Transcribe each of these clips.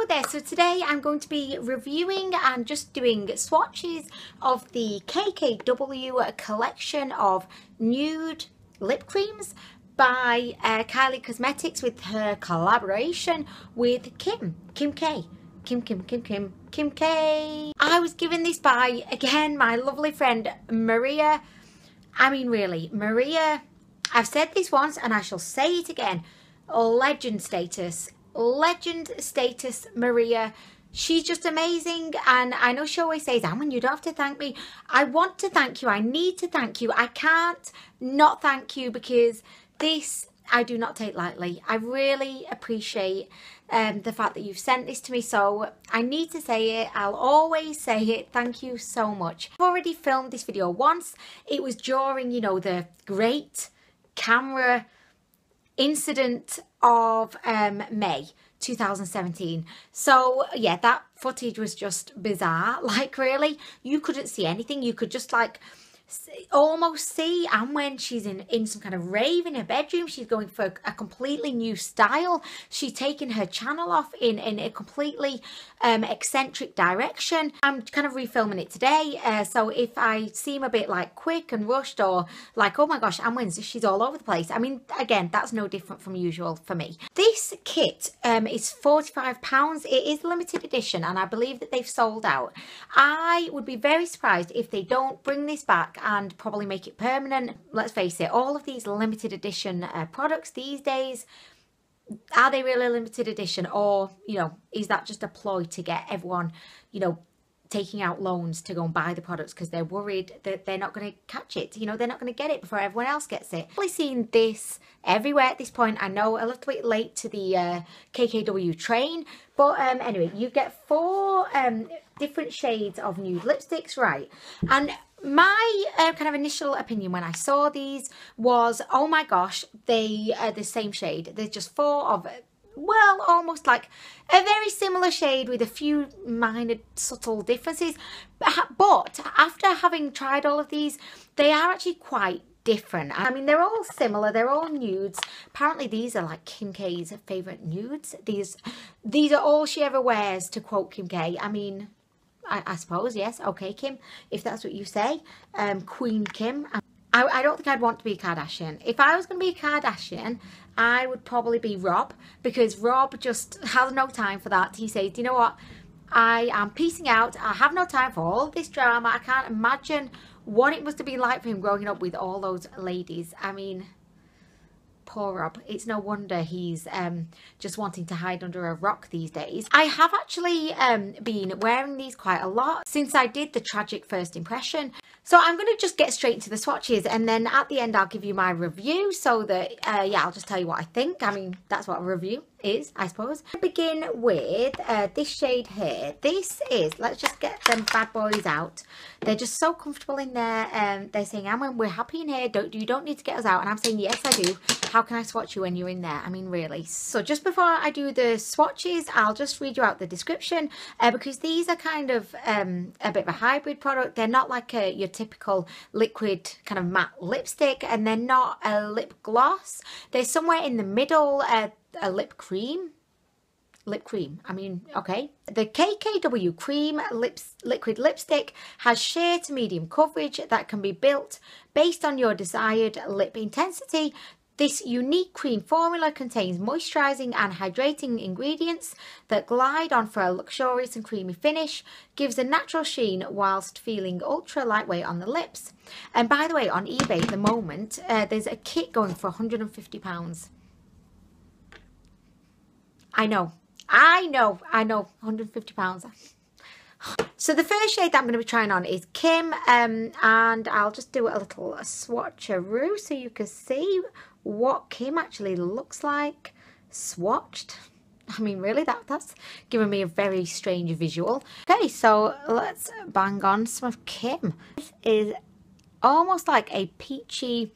Hello there, so today I'm going to be reviewing and just doing swatches of the KKW collection of nude lip creams by Kylie Cosmetics with her collaboration with Kim K. Kim K. I was given this by, again, my lovely friend Maria. I mean, really, Maria, I've said this once and I shall say it again. Legend status Maria. She's just amazing, and I know she always says, Anwen, you don't have to thank me. I want to thank you. I need to thank you. I can't not thank you, because this I do not take lightly. I really appreciate the fact that you've sent this to me, so I need to say it. I'll always say it. Thank you so much. I've already filmed this video once. It was during, you know, the great camera incident of May 2017. So yeah, that footage was just bizarre. Like, really, you couldn't see anything. You could just like almost see Anwen. She's in some kind of rave in her bedroom. She's going for a completely new style. She's taken her channel off in a completely eccentric direction. I'm kind of refilming it today, so if I seem a bit like quick and rushed, or like, oh my gosh, she's all over the place, I mean, again, that's no different from usual for me. This kit is £45. It is limited edition, and I believe that they've sold out. I would be very surprised if they don't bring this back and probably make it permanent. Let's face it, all of these limited edition products these days, are they really limited edition, or, you know, is that just a ploy to get everyone, you know, taking out loans to go and buy the products because they're worried that they're not going to catch it, you know, they're not going to get it before everyone else gets it. I've probably seen this everywhere at this point. I know a little bit late to the KKW train, but anyway, you get 4 different shades of nude lipsticks, right? And my kind of initial opinion when I saw these was, oh my gosh, they are the same shade. There's just 4 of it. Well, almost like a very similar shade with a few minor subtle differences. But after having tried all of these, they are actually quite different. I mean, they're all similar. They're all nudes. Apparently, these are like Kim K's favourite nudes. These are all she ever wears, to quote Kim K. I mean, I suppose, yes. Okay, Kim, if that's what you say. Queen Kim. I don't think I'd want to be a Kardashian. If I was going to be a Kardashian, I would probably be Rob, because Rob just has no time for that. He says, you know what, I am peacing out. I have no time for all this drama. I can't imagine what it must have been like for him growing up with all those ladies. I mean, poor Rob. It's no wonder he's just wanting to hide under a rock these days. I have actually been wearing these quite a lot since I did the tragic first impression. So I'm going to just get straight into the swatches, and then at the end I'll give you my review, so that, yeah, I'll just tell you what I think. I mean, that's what a review is, I suppose. I'll begin with this shade here. This is, let's just get them bad boys out. They're just so comfortable in there. They're saying, Anwen, we're happy in here. You don't need to get us out. And I'm saying, yes, I do. How can I swatch you when you're in there? I mean, really. So just before I do the swatches, I'll just read you out the description, because these are kind of a bit of a hybrid product. They're not like your typical liquid kind of matte lipstick, and they're not a lip gloss. They're somewhere in the middle, a lip cream. I mean, okay. The KKW cream liquid lipstick has sheer to medium coverage that can be built based on your desired lip intensity. This unique cream formula contains moisturising and hydrating ingredients that glide on for a luxurious and creamy finish, gives a natural sheen whilst feeling ultra lightweight on the lips. And by the way, on eBay at the moment, there's a kit going for £150. I know, £150. So the first shade that I'm going to be trying on is Kim, and I'll just do a little swatcheroo so you can see what Kim actually looks like swatched. I mean, really, that's giving me a very strange visual. Okay, so let's bang on some of Kim. This is almost like a peachy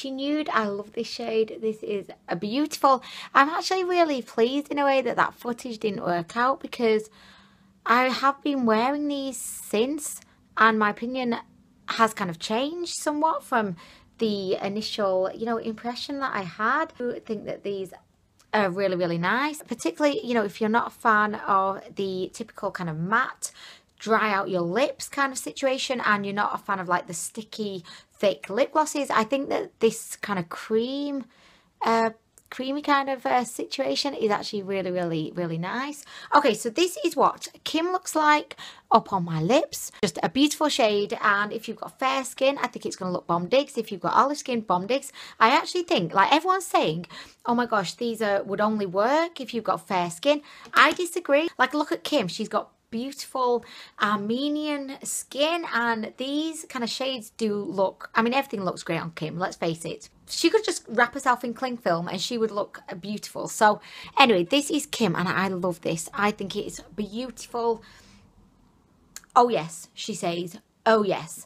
nude. I love this shade. This is a beautiful. I'm actually really pleased in a way that footage didn't work out, because I have been wearing these since, and my opinion has kind of changed somewhat from the initial, you know, impression that I had. I think that these really, really nice. Particularly, you know, if you're not a fan of the typical kind of matte, dry out your lips kind of situation, and you're not a fan of like the sticky, thick lip glosses, I think that this kind of creamy kind of situation is actually really, really, really nice. Okay, so this is what Kim looks like up on my lips. Just a beautiful shade, and if you've got fair skin, I think it's going to look bomb digs. If you've got olive skin, bomb digs. I actually think, like everyone's saying, oh my gosh, these would only work if you've got fair skin. I disagree. Like, look at Kim. She's got beautiful Armenian skin, and these kind of shades do look, I mean, everything looks great on Kim, let's face it. She could just wrap herself in cling film and she would look beautiful. So anyway, this is Kim, and I love this. I think it is beautiful. Oh yes, she says, oh yes.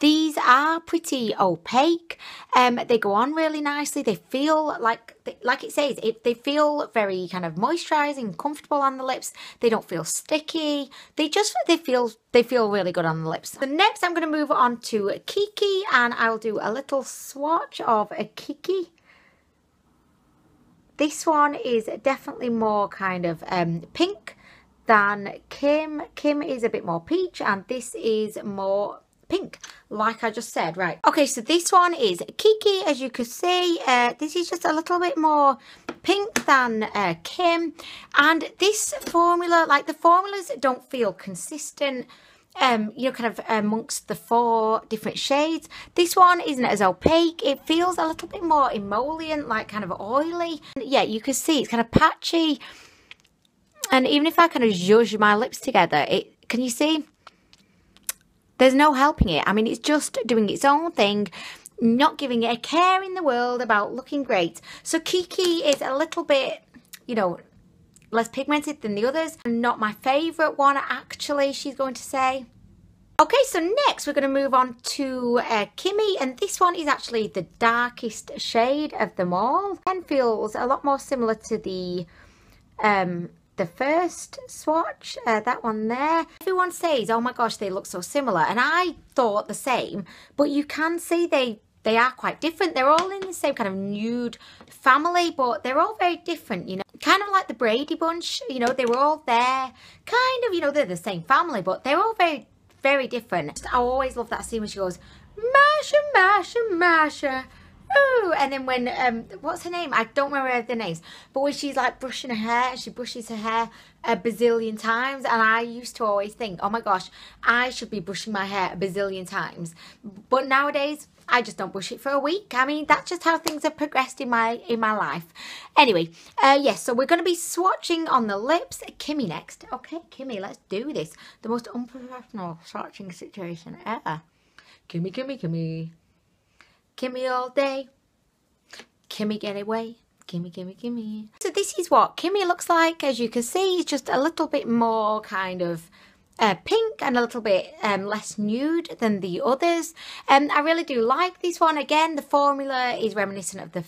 These are pretty opaque. They go on really nicely. They feel like it says, they feel very kind of moisturizing, comfortable on the lips. They don't feel sticky. They feel really good on the lips. So next I'm going to move on to Kiki, and I'll do a little swatch of a Kiki. This one is definitely more kind of pink than Kim. Kim is a bit more peach, and this is more pink, like I just said. Right, okay, so this one is Kiki. As you can see, this is just a little bit more pink than Kim, and this formula, like the formulas don't feel consistent, you know, kind of amongst the 4 different shades. This one isn't as opaque. It feels a little bit more emollient, like kind of oily. Yeah, you can see it's kind of patchy, and even if I kind of zhuzh my lips together, can you see? There's no helping it. I mean, it's just doing its own thing, not giving it a care in the world about looking great. So Kiki is a little bit, you know, less pigmented than the others. Not my favourite one, actually, she's going to say. Okay, so next we're going to move on to Kimmy, and this one is actually the darkest shade of them all. And feels a lot more similar to the first swatch, that one there. Everyone says, oh my gosh, they look so similar, and I thought the same, but you can see they are quite different. They're all in the same kind of nude family, but they're all very different, you know, kind of like the Brady Bunch, you know, they were all there, kind of, you know, they're the same family, but they're all very, very different. I always love that scene when she goes, Masha, Masha, Masha. Ooh, and then when, what's her name? I don't remember the names. But when she's like brushing her hair, she brushes her hair a bazillion times. And I used to always think, oh my gosh, I should be brushing my hair a bazillion times. But nowadays, I just don't brush it for a week. I mean, that's just how things have progressed in my life. Anyway, yes, so we're going to be swatching on the lips. Kimmy next. Okay, Kimmy, let's do this. The most unprofessional swatching situation ever. Kimmy, Kimmy, Kimmy. Kimmy all day, Kimmy get away, Kimmy, Kimmy, Kimmy. So this is what Kimmy looks like. As you can see, it's just a little bit more kind of pink and a little bit less nude than the others. I really do like this one. Again, the formula is reminiscent of the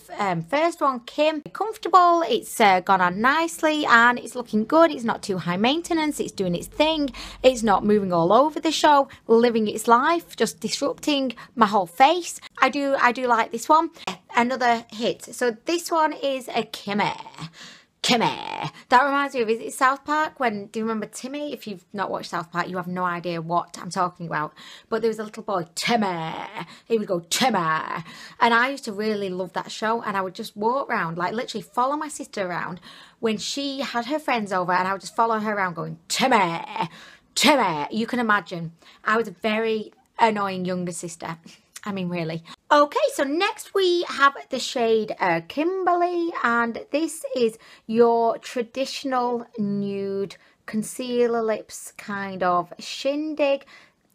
first one, Kim. Comfortable, it's gone on nicely, and it's looking good. It's not too high maintenance, it's doing its thing, it's not moving all over the show, living its life, just disrupting my whole face. I do like this one. Another hit. So this one is a Kimmy. Kimmy. That reminds me of, is it South Park? Do you remember Timmy? If you've not watched South Park, you have no idea what I'm talking about. But there was a little boy, Timmy. He would go, Timmy. And I used to really love that show. And I would just walk around, like literally follow my sister around when she had her friends over. And I would just follow her around going, Timmy, Timmy. You can imagine. I was a very annoying younger sister. I mean, really. Okay, so next we have the shade Kimberly, and this is your traditional nude concealer lips kind of shindig.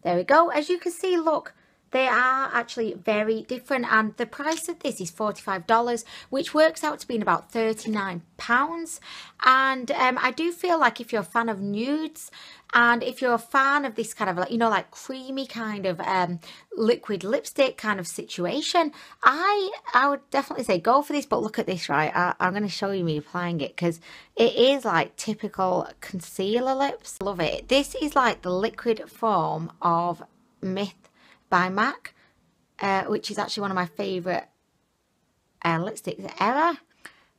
There we go. As you can see, look, they are actually very different, and the price of this is $45, which works out to be about £39. And I do feel like if you're a fan of nudes, and if you're a fan of this kind of, like, you know, like creamy kind of liquid lipstick kind of situation, I would definitely say go for this. But look at this, right? I'm going to show you me applying it, because it is like typical concealer lips. Love it. This is like the liquid form of Myth by MAC, which is actually one of my favourite lipstick, Error.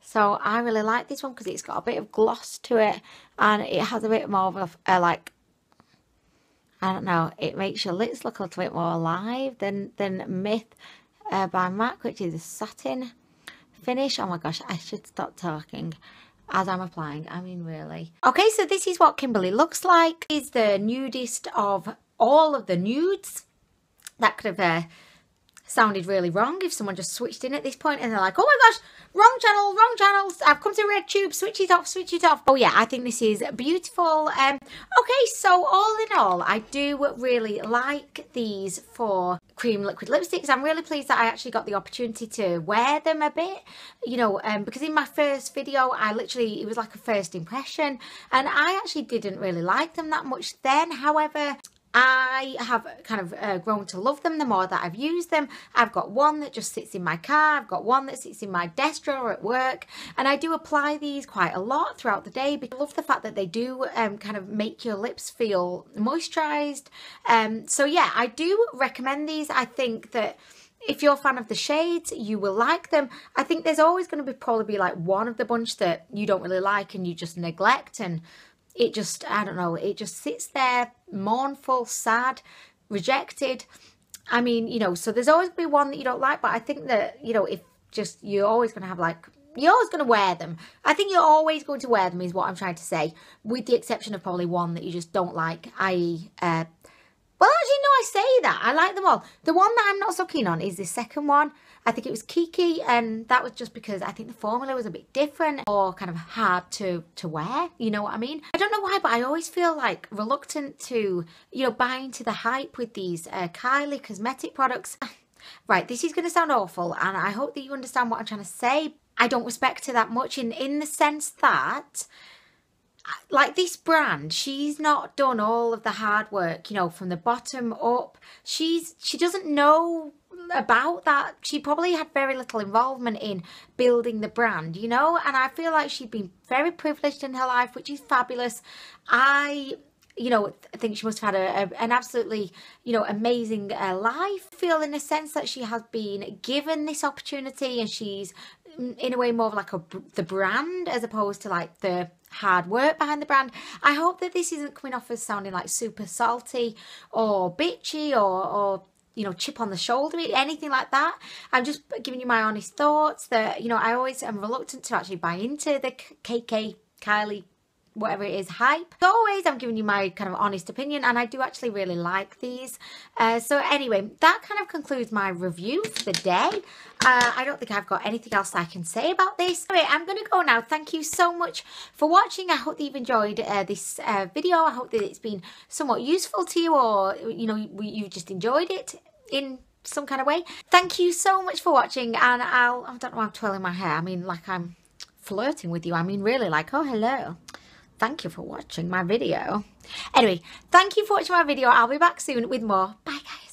So I really like this one because it's got a bit of gloss to it, and it has a bit more of a like, I don't know, it makes your lips look a little bit more alive than Myth by MAC, which is a satin finish. Oh my gosh, I should stop talking as I'm applying. I mean, really. Okay, so this is what Kimberly looks like. It's the nudist of all of the nudes. That could have sounded really wrong if someone just switched in at this point and they're like, oh my gosh, wrong channel, wrong channels, I've come to red tube, switch it off, switch it off. Oh yeah, I think this is beautiful. Okay, so all in all, I do really like these 4 cream liquid lipsticks. I'm really pleased that I actually got the opportunity to wear them a bit, you know, because in my first video, it was like a first impression, and I actually didn't really like them that much then. However, I have kind of grown to love them the more that I've used them. I've got one that just sits in my car. I've got one that sits in my desk drawer at work. And I do apply these quite a lot throughout the day because I love the fact that they do kind of make your lips feel moisturised. So yeah, I do recommend these. I think that if you're a fan of the shades, you will like them. I think there's always going to probably be like one of the bunch that you don't really like and you just neglect, and it just, I don't know, it just sits there mournful, sad, rejected. I mean, you know, so there's always going to be one that you don't like, but I think that, you know, if just, you're always going to have like, you're always going to wear them. I think you're always going to wear them is what I'm trying to say, with the exception of probably one that you just don't like, i.e., well, actually, no, I say that. I like them all. The one that I'm not so keen on is the second one. I think it was Kiki, and that was just because I think the formula was a bit different or kind of hard to wear, you know what I mean? I don't know why, but I always feel like reluctant to, you know, buy into the hype with these Kylie cosmetic products. Right, this is going to sound awful, and I hope that you understand what I'm trying to say. I don't respect her that much in the sense that, like, this brand, she's not done all of the hard work, you know, from the bottom up. She doesn't know about that. She probably had very little involvement in building the brand, you know, and I feel like she's been very privileged in her life, which is fabulous. You know, I think she must have had an absolutely, you know, amazing life. I feel in a sense that she has been given this opportunity, and she's in a way more of like the brand as opposed to like the hard work behind the brand. I hope that this isn't coming off as sounding like super salty or bitchy or you know, chip on the shoulder, anything like that. I'm just giving you my honest thoughts that, you know, I always am reluctant to actually buy into the Kylie, whatever it is, hype. As always, I'm giving you my kind of honest opinion, and I do actually really like these. So anyway, that kind of concludes my review for the day. I don't think I've got anything else I can say about this. Anyway, I'm going to go now. Thank you so much for watching. I hope that you've enjoyed this video. I hope that it's been somewhat useful to you, or, you know, you just enjoyed it in some kind of way. Thank you so much for watching, and I don't know why I'm twirling my hair. I mean, like I'm flirting with you. I mean, really, like, oh, hello. Thank you for watching my video. Anyway, thank you for watching my video. I'll be back soon with more. Bye, guys.